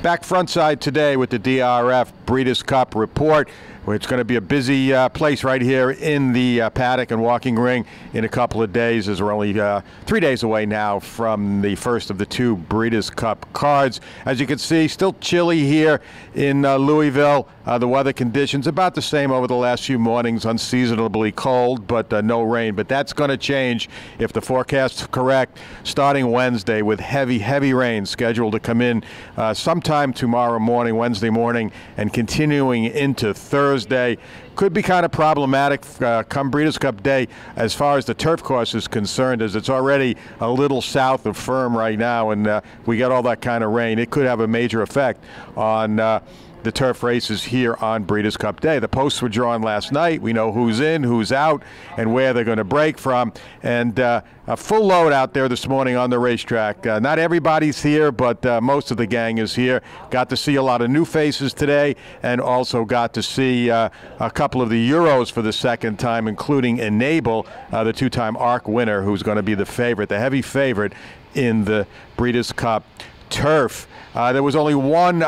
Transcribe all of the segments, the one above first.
Back front side today with the DRF Breeders' Cup report. It's going to be a busy place right here in the paddock and walking ring in a couple of days, as we're only 3 days away now from the first of the two Breeders' Cup cards. As you can see, still chilly here in Louisville. The weather conditions about the same over the last few mornings, unseasonably cold, but no rain. But that's going to change if the forecast's correct, starting Wednesday with heavy rain scheduled to come in sometime tomorrow morning, Wednesday morning, and continuing into Thursday. Could be kind of problematic come Breeders' Cup Day as far as the turf course is concerned, as it's already a little south of firm right now, and we get all that kind of rain. It could have a major effect on the turf races here on Breeders' Cup Day. The posts were drawn last night. We know who's in, who's out, and where they're going to break from. And a full load out there this morning on the racetrack. Not everybody's here, but most of the gang is here. Got to see a lot of new faces today, and also got to see a couple of the Euros for the second time, including Enable, the two-time ARC winner, who's going to be the favorite, the heavy favorite in the Breeders' Cup turf. There was only one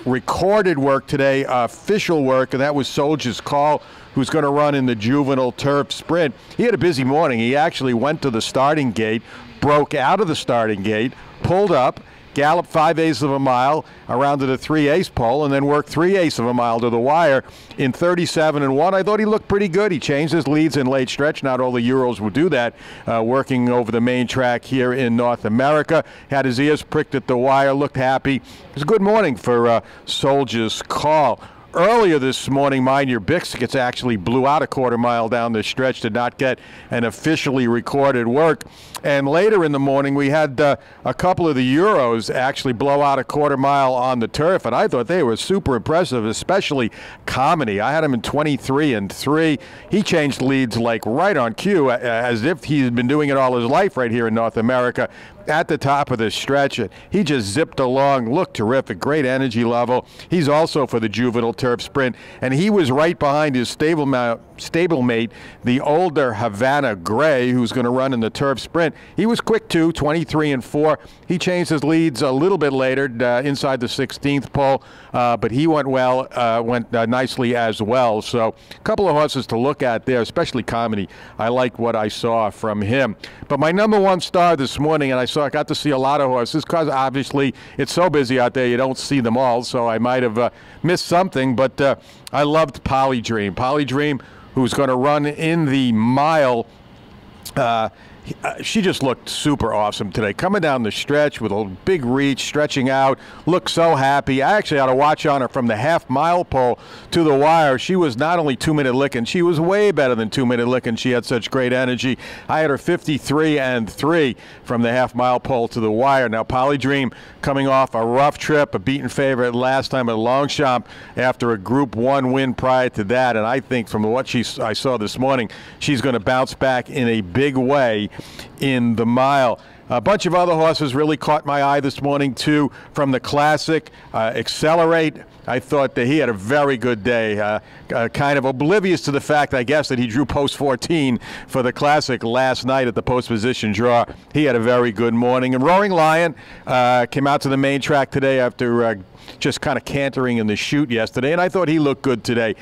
recorded work today, official work, and that was Soldier's Call, who's going to run in the juvenile turf sprint. He had a busy morning. He actually went to the starting gate, broke out of the starting gate, pulled up, galloped 5/8 of a mile around to the 3/8 pole, and then worked 3/8 of a mile to the wire in 37-1. I thought he looked pretty good. He changed his leads in late stretch. Not all the Euros will do that, working over the main track here in North America. Had his ears pricked at the wire, looked happy. It was a good morning for Soldier's Call. Earlier this morning, Mind Your Biscuits actually blew out a quarter mile down the stretch, did not get an officially recorded work. And later in the morning, we had a couple of the Euros actually blow out a quarter mile on the turf, and I thought they were super impressive, especially Comedy. I had him in 23-3. He changed leads like right on cue, as if he's been doing it all his life right here in North America. At the top of the stretch, he just zipped along, looked terrific, great energy level. He's also for the juvenile turf sprint, and he was right behind his stablemate, the older Havana Gray, who's going to run in the turf sprint. He was quick too, 23-4. He changed his leads a little bit later, inside the 16th pole, but he went well, went nicely as well. So a couple of horses to look at there, especially Comedy. I liked what I saw from him. But my number one star this morning, and I got to see a lot of horses, because obviously it's so busy out there you don't see them all, so I might have missed something, but I loved Polydream. Polydream, who's going to run in the mile. She just looked super awesome today, coming down the stretch with a big reach, stretching out, looked so happy. I actually had a watch on her from the half-mile pole to the wire. She was not only 2-minute licking, she was way better than 2-minute licking. She had such great energy. I had her 53-3 from the half-mile pole to the wire. Now, Polydream coming off a rough trip, a beaten favorite last time at Longchamp after a Group 1 win prior to that, and I think from what I saw this morning, she's going to bounce back in a big way in the mile. A bunch of other horses really caught my eye this morning too. From the Classic, Accelerate, I thought that he had a very good day. Kind of oblivious to the fact, I guess, that he drew post 14 for the Classic last night at the post position draw. He had a very good morning. And Roaring Lion came out to the main track today after just kind of cantering in the chute yesterday, and I thought he looked good today.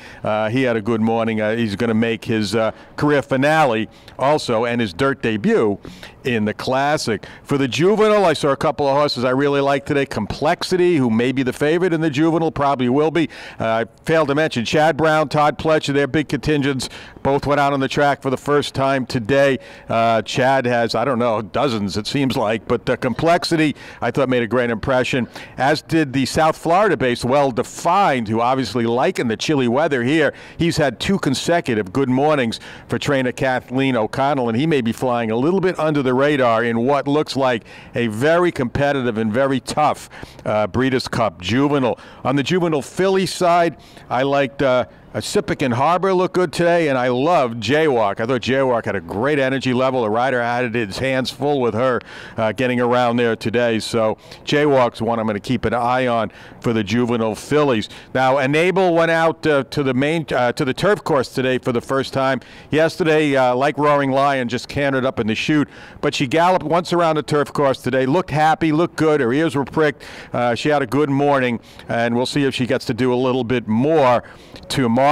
He had a good morning. He's going to make his career finale also, and his dirt debut in the Classic. For the Juvenile, I saw a couple of horses I really liked today. Complexity, who may be the favorite in the Juvenile, probably will be. I failed to mention Chad Brown, Todd Pletcher, their big contingents, both went out on the track for the first time today. Chad has, I don't know, dozens it seems like, but Complexity I thought made a great impression, as did the South Florida-based Well Defined, who obviously liking the chilly weather here. He's had 2 consecutive good mornings for trainer Kathleen O'Connell, and he may be flying a little bit under the radar in what looks like a very competitive and very tough Breeders' Cup Juvenile. On the Juvenile filly side, I liked Sippick and Harbor looked good today, and I loved Jaywalk. I thought Jaywalk had a great energy level. The rider had his hands full with her getting around there today. So Jaywalk's one I'm going to keep an eye on for the juvenile fillies. Now, Enable went out to the turf course today for the first time. Yesterday, like Roaring Lion, just cantered up in the chute, but she galloped once around the turf course today. Looked happy, looked good. Her ears were pricked. She had a good morning, and we'll see if she gets to do a little bit more tomorrow.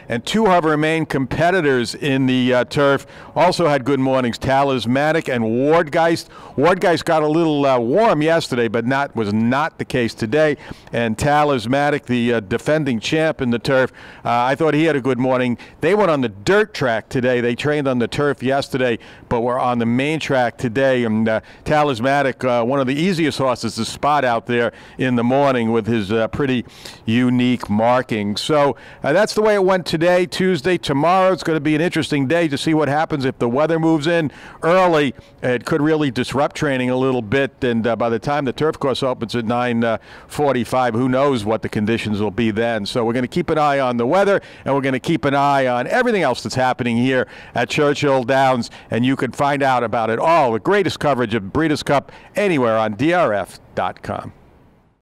And two of her main competitors in the turf also had good mornings, Talismanic and Wardgeist. Wardgeist got a little warm yesterday, but was not the case today. And Talismanic, the defending champ in the turf, I thought he had a good morning. They went on the dirt track today. They trained on the turf yesterday, but were on the main track today. And Talismanic, one of the easiest horses to spot out there in the morning with his pretty unique markings. So that's the way it went today, Tuesday. Tomorrow it's going to be an interesting day to see what happens if the weather moves in early. It could really disrupt training a little bit, and by the time the turf course opens at 9:45, who knows what the conditions will be then. So we're going to keep an eye on the weather, and we're going to keep an eye on everything else that's happening here at Churchill Downs, and you can find out about it all, the greatest coverage of Breeders' Cup, anywhere on drf.com.